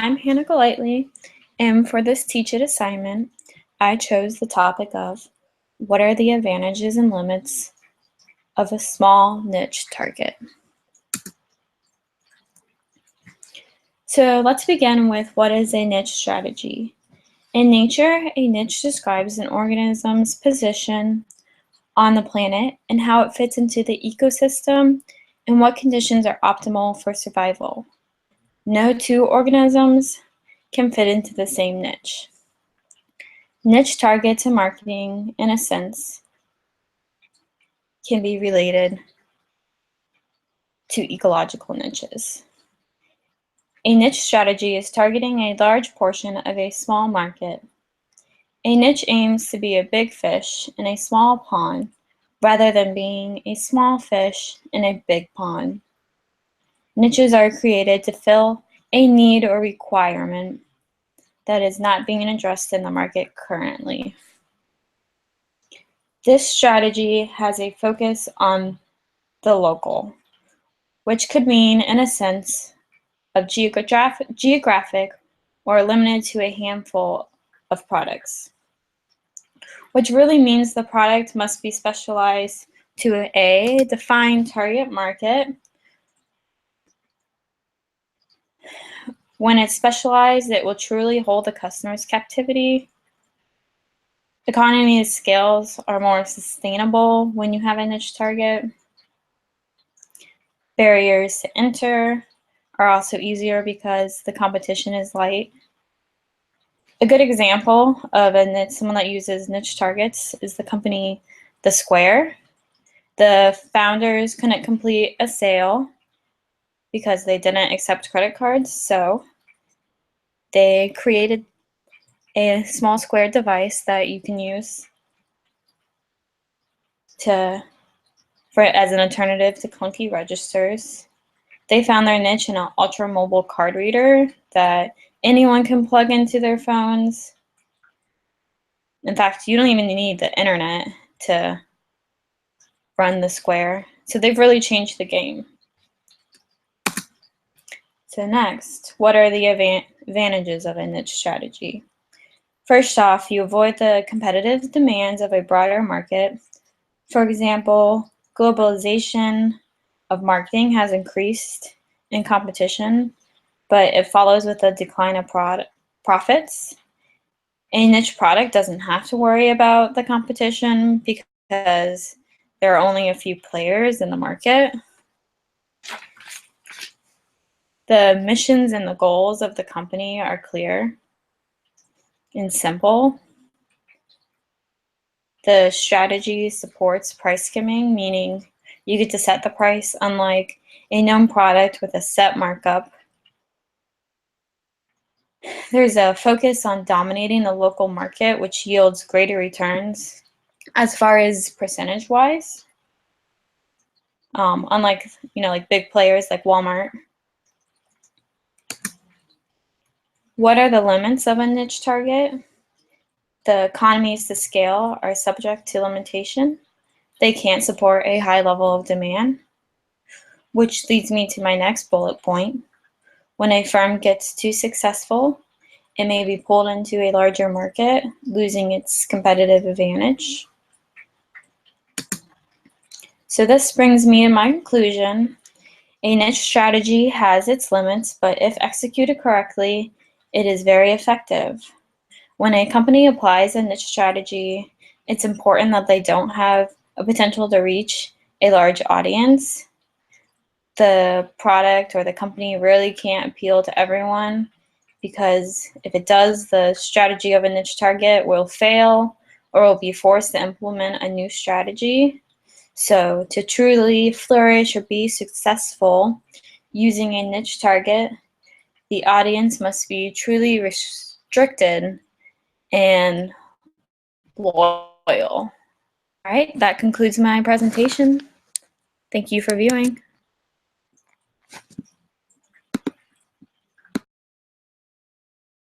I'm Hannah Golightly, and for this Teach It assignment, I chose the topic of what are the advantages and limits of a small niche target. So let's begin with what is a niche strategy. In nature, a niche describes an organism's position on the planet and how it fits into the ecosystem and what conditions are optimal for survival. No two organisms can fit into the same niche. Niche targets and marketing, in a sense, can be related to ecological niches. A niche strategy is targeting a large portion of a small market. A niche aims to be a big fish in a small pond rather than being a small fish in a big pond. Niches are created to fill a need or requirement that is not being addressed in the market currently. This strategy has a focus on the local, which could mean, in a sense, of geographic or limited to a handful of products, which really means the product must be specialized to a defined target market. When it's specialized, it will truly hold the customer's captivity. Economies of scales are more sustainable when you have a niche target. Barriers to enter are also easier because the competition is light. A good example of someone that uses niche targets is the company The Square. The founders couldn't complete a sale because they didn't accept credit cards, so they created a small square device that you can use as an alternative to clunky registers. They found their niche in an ultra-mobile card reader that anyone can plug into their phones. In fact, you don't even need the internet to run the Square. So they've really changed the game. So next, what are the advantages of a niche strategy? First off, you avoid the competitive demands of a broader market. For example, globalization of marketing has increased in competition, but it follows with a decline of profits. A niche product doesn't have to worry about the competition because there are only a few players in the market. The missions and the goals of the company are clear and simple. The strategy supports price skimming, meaning you get to set the price, unlike a known product with a set markup. There's a focus on dominating the local market, which yields greater returns as far as percentage-wise. Unlike, like big players like Walmart. What are the limits of a niche target? The economies to scale are subject to limitation. They can't support a high level of demand, which leads me to my next bullet point. When a firm gets too successful, it may be pulled into a larger market, losing its competitive advantage. So this brings me to my conclusion. A niche strategy has its limits, but if executed correctly, it is very effective. When a company applies a niche strategy, it's important that they don't have a potential to reach a large audience. The product or the company really can't appeal to everyone because if it does, the strategy of a niche target will fail or will be forced to implement a new strategy. So to truly flourish or be successful using a niche target, the audience must be truly restricted and loyal. All right, that concludes my presentation. Thank you for viewing.